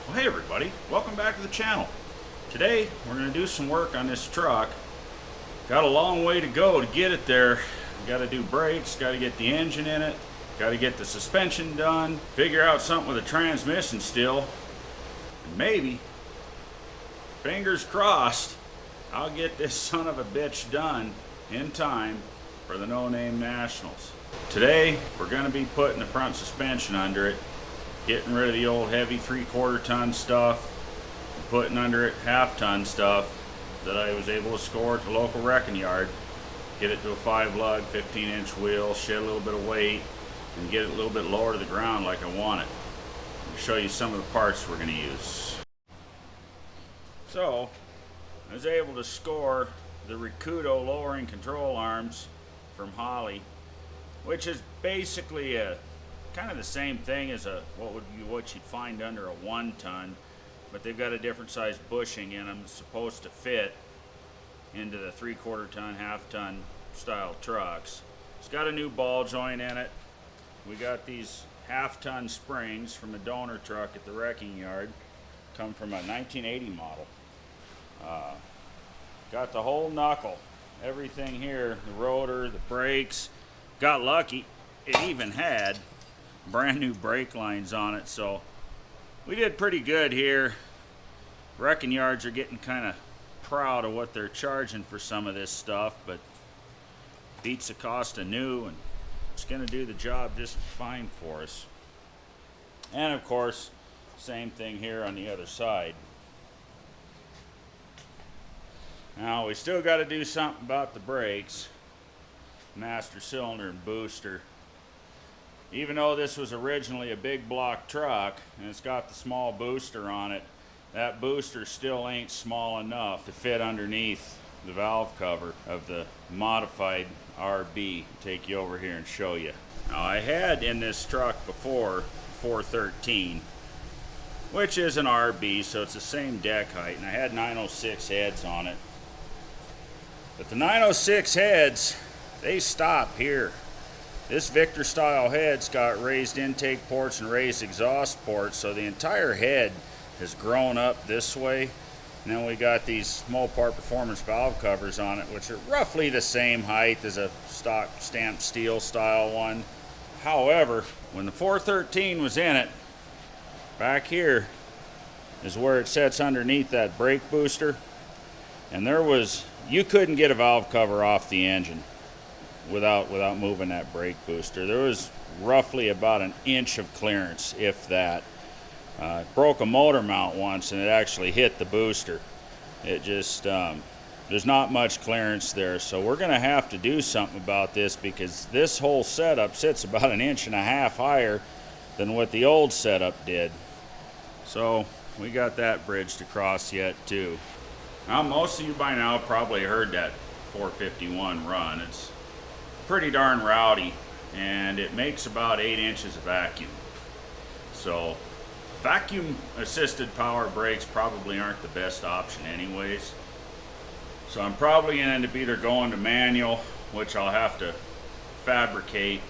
Well, hey everybody, welcome back to the channel. Today we're going to do some work on this truck. Got a long way to go to get it there. Got to do brakes, got to get the engine in it, got to get the suspension done, figure out something with the transmission still, and maybe, fingers crossed, I'll get this son of a bitch done in time for the No Name Nationals. Today we're going to be putting the front suspension under it, getting rid of the old heavy 3/4 ton stuff, and putting under it 1/2 ton stuff that I was able to score at the local wrecking yard, get it to a 5 lug, 15-inch wheel, shed a little bit of weight, and get it a little bit lower to the ground like I want it. I'll show you some of the parts we're going to use. So, I was able to score the Rikudo lowering control arms from Holley, which is basically a kind of the same thing as what you'd find under a 1 ton, but they've got a different size bushing in them. It's supposed to fit into the 3/4 ton, 1/2 ton style trucks. It's got a new ball joint in it. We got these 1/2 ton springs from a donor truck at the wrecking yard. Come from a 1980 model. Got the whole knuckle, everything here, the rotor, the brakes. Got lucky, it even had brand new brake lines on it, so we did pretty good here. Wrecking yards are getting kind of proud of what they're charging for some of this stuff, but beats the cost of new, and it's going to do the job just fine for us. And of course, same thing here on the other side. Now we still got to do something about the brakes, master cylinder and booster. Even though this was originally a big block truck and it's got the small booster on it, that booster still ain't small enough to fit underneath the valve cover of the modified RB. Take you over here and show you. Now I had in this truck before 413, which is an RB, so it's the same deck height, and I had 906 heads on it. But the 906 heads, they stop here. This Victor style head's got raised intake ports and raised exhaust ports, so the entire head has grown up this way. And then we got these Mopar performance valve covers on it, which are roughly the same height as a stock stamped steel style one. However, when the 413 was in it, back here is where it sits underneath that brake booster, and you couldn't get a valve cover off the engine without moving that brake booster. There was roughly about 1 inch of clearance, if that. Broke a motor mount once and it actually hit the booster. It just, there's not much clearance there, so we're going to have to do something about this, because this whole setup sits about 1.5 inches higher than what the old setup did. So we got that bridge to cross yet too. Now most of you by now probably heard that 451 run. It's pretty darn rowdy, and it makes about 8 inches of vacuum. So vacuum assisted power brakes probably aren't the best option anyways. So I'm probably going to end up either going to manual, which I'll have to fabricate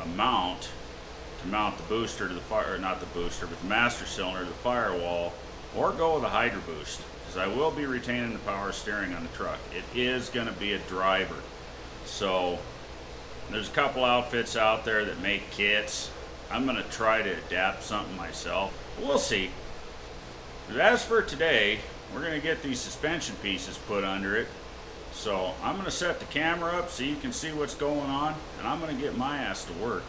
a mount to mount the booster to the fire, or not the booster, but the master cylinder to the firewall, or go with a Hydro Boost, because I will be retaining the power steering on the truck. It is going to be a driver. So there's a couple outfits out there that make kits. I'm going to try to adapt something myself. We'll see. But as for today, we're going to get these suspension pieces put under it. So I'm going to set the camera up so you can see what's going on, and I'm going to get my ass to work.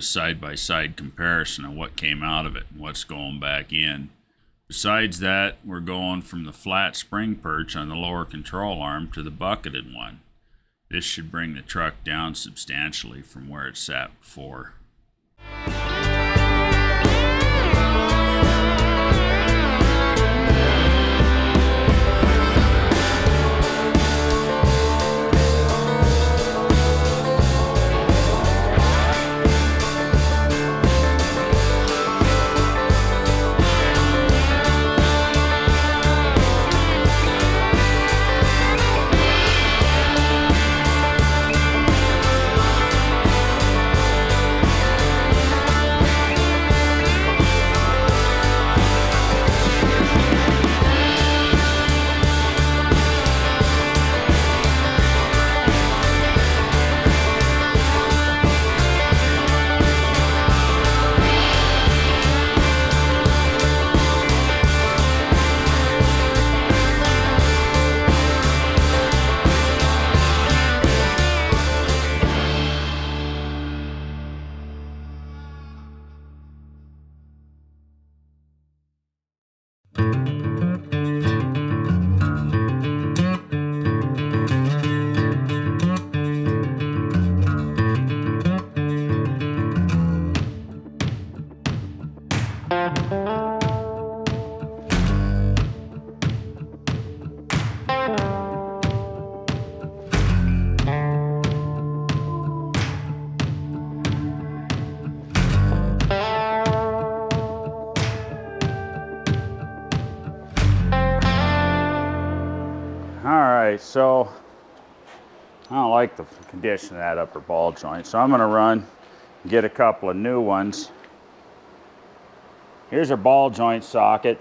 a side-by-side comparison of what came out of it and what's going back in. Besides that, we're going from the flat spring perch on the lower control arm to the bucketed one. This should bring the truck down substantially from where it sat before. So I don't like the condition of that upper ball joint, so I'm going to run and get a couple of new ones. Here's our ball joint socket,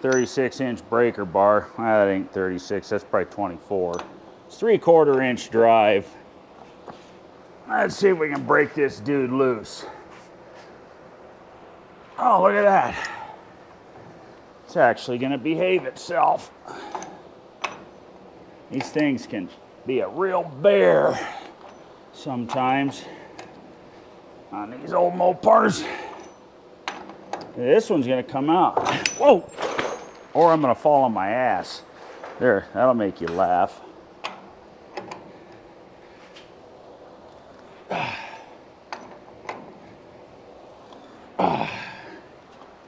36-inch breaker bar. That ain't 36, that's probably 24. It's 3/4 inch drive. Let's see if we can break this dude loose. Oh, look at that. It's actually going to behave itself. These things can be a real bear sometimes on these old Mopars. This one's gonna come out. Whoa! Or I'm gonna fall on my ass. There, that'll make you laugh.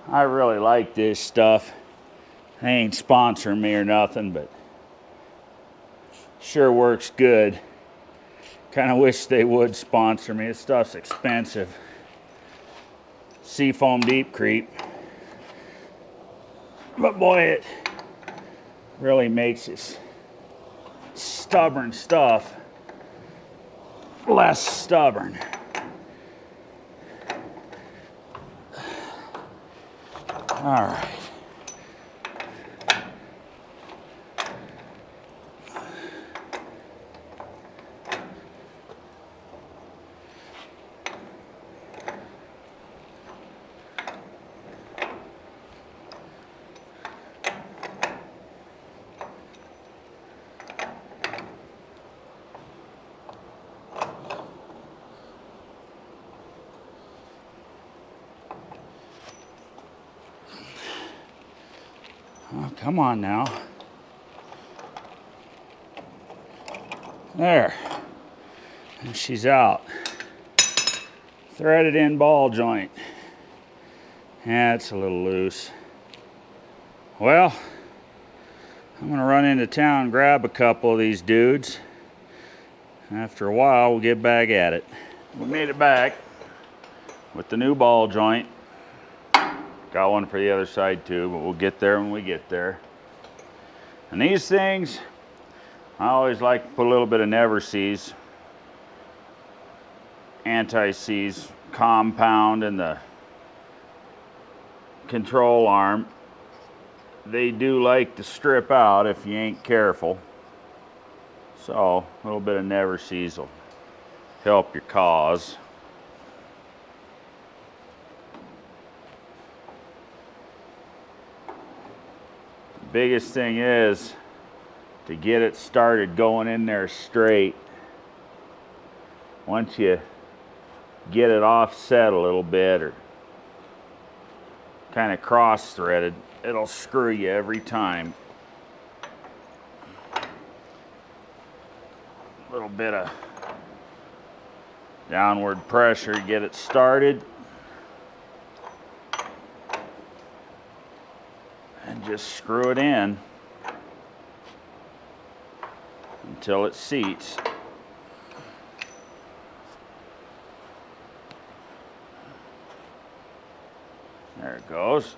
I really like this stuff. They ain't sponsoring me or nothing, but sure works good. Kind of wish they would sponsor me. This stuff's expensive. Seafoam Deep Creep. But boy, it really makes this stubborn stuff less stubborn. All right. Oh, come on now. There. And she's out. Threaded in ball joint. That's a little loose. Well, I'm gonna run into town and grab a couple of these dudes. After a while, we'll get back at it. We made it back with the new ball joint. Got one for the other side too, but we'll get there when we get there. And these things, I always like to put a little bit of Never-Seez, anti-seize compound in the control arm. They do like to strip out if you ain't careful. So a little bit of Never-Seez will help your cause. Biggest thing is to get it started going in there straight. Once you get it offset a little bit or kind of cross threaded, it'll screw you every time. A little bit of downward pressure to get it started. And just screw it in until it seats. There it goes.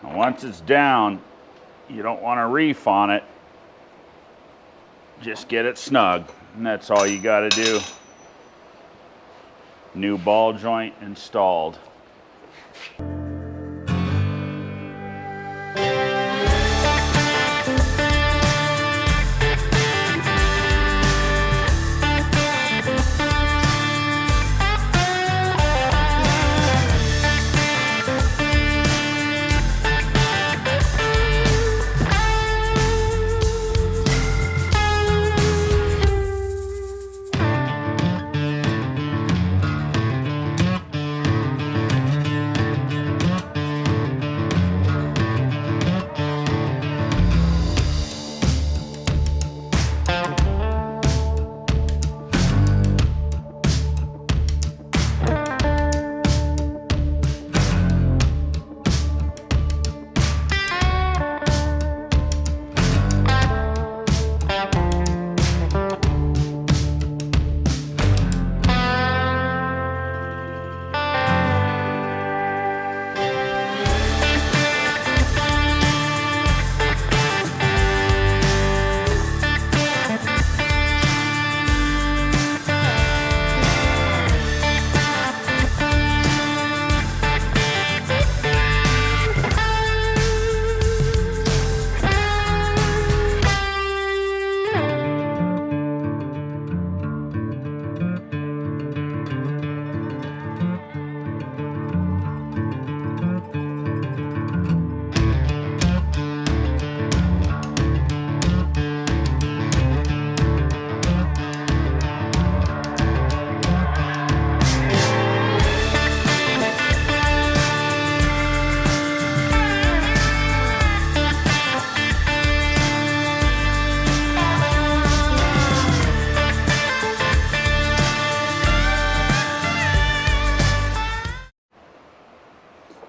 And once it's down, you don't want to reef on it. Just get it snug, and that's all you got to do. New ball joint installed.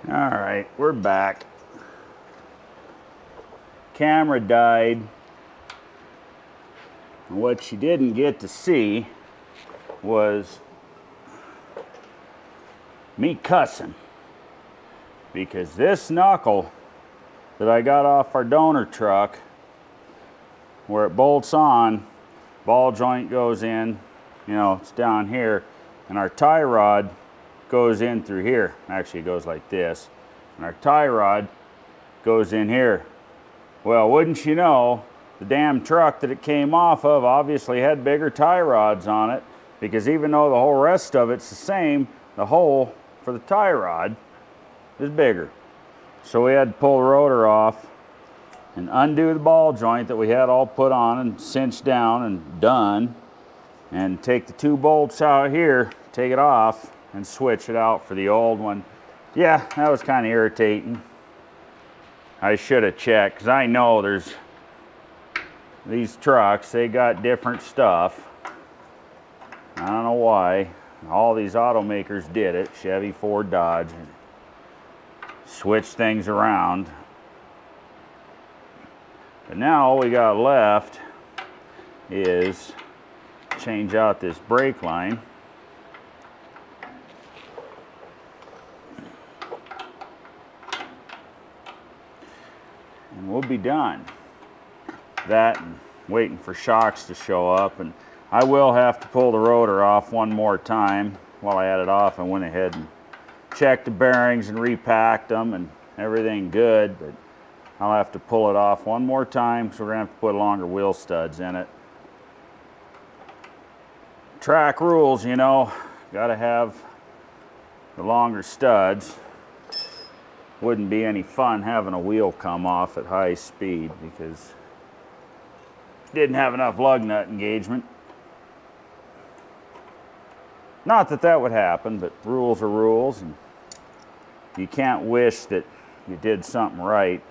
Alright, we're back. Camera died. And what you didn't get to see was me cussing. Because this knuckle that I got off our donor truck, where it bolts on, ball joint goes in, you know, it's down here, and our tie rod goes in through here. Actually, it goes like this. And our tie rod goes in here. Well, wouldn't you know, the damn truck that it came off of obviously had bigger tie rods on it, because even though the whole rest of it's the same, the hole for the tie rod is bigger. So we had to pull the rotor off and undo the ball joint that we had all put on and cinched down and done, and take the two bolts out here, take it off, and switch it out for the old one. Yeah, that was kind of irritating. I should have checked, because I know there's these trucks, they got different stuff. I don't know why. All these automakers did it, Chevy, Ford, Dodge, and switch things around. But now all we got left is change out this brake line. And we'll be done. That and waiting for shocks to show up, and I will have to pull the rotor off one more time. While I had it off, I went ahead and checked the bearings and repacked them and everything good, but I'll have to pull it off one more time, so we're gonna have to put longer wheel studs in it. Track rules, you know, gotta have the longer studs. Wouldn't be any fun having a wheel come off at high speed because didn't have enough lug nut engagement. Not that that would happen, but rules are rules, and you can't wish that you did something right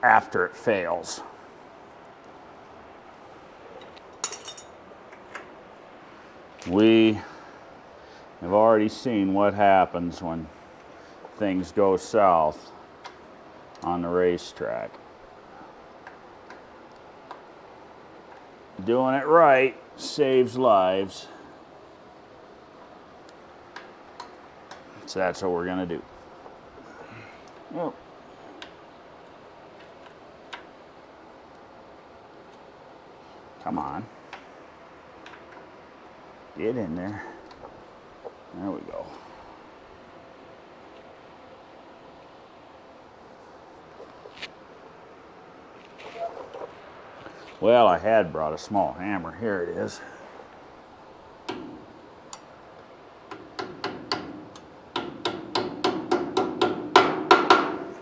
after it fails. We have already seen what happens when things go south on the racetrack. Doing it right saves lives. So that's what we're gonna do. Oh. Come on. Get in there. There we go. Well, I had brought a small hammer. Here it is.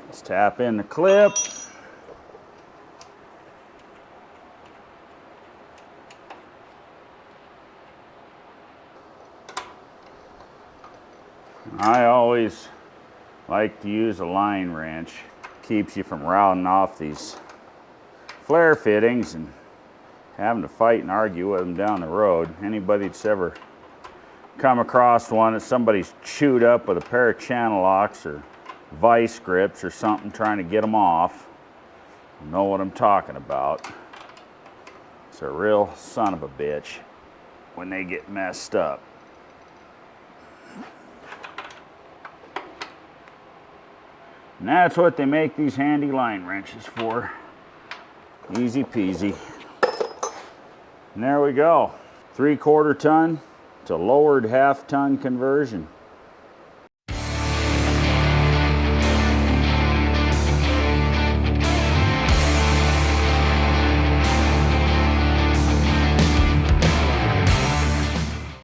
Let's tap in the clip. I always like to use a line wrench. Keeps you from routing off these flare fittings and having to fight and argue with them down the road. Anybody that's ever come across one that somebody's chewed up with a pair of channel locks or vice grips or something trying to get them off, you know what I'm talking about. It's a real son of a bitch when they get messed up. And that's what they make these handy line wrenches for. Easy peasy. And there we go. 3/4 ton to lowered 1/2 ton conversion.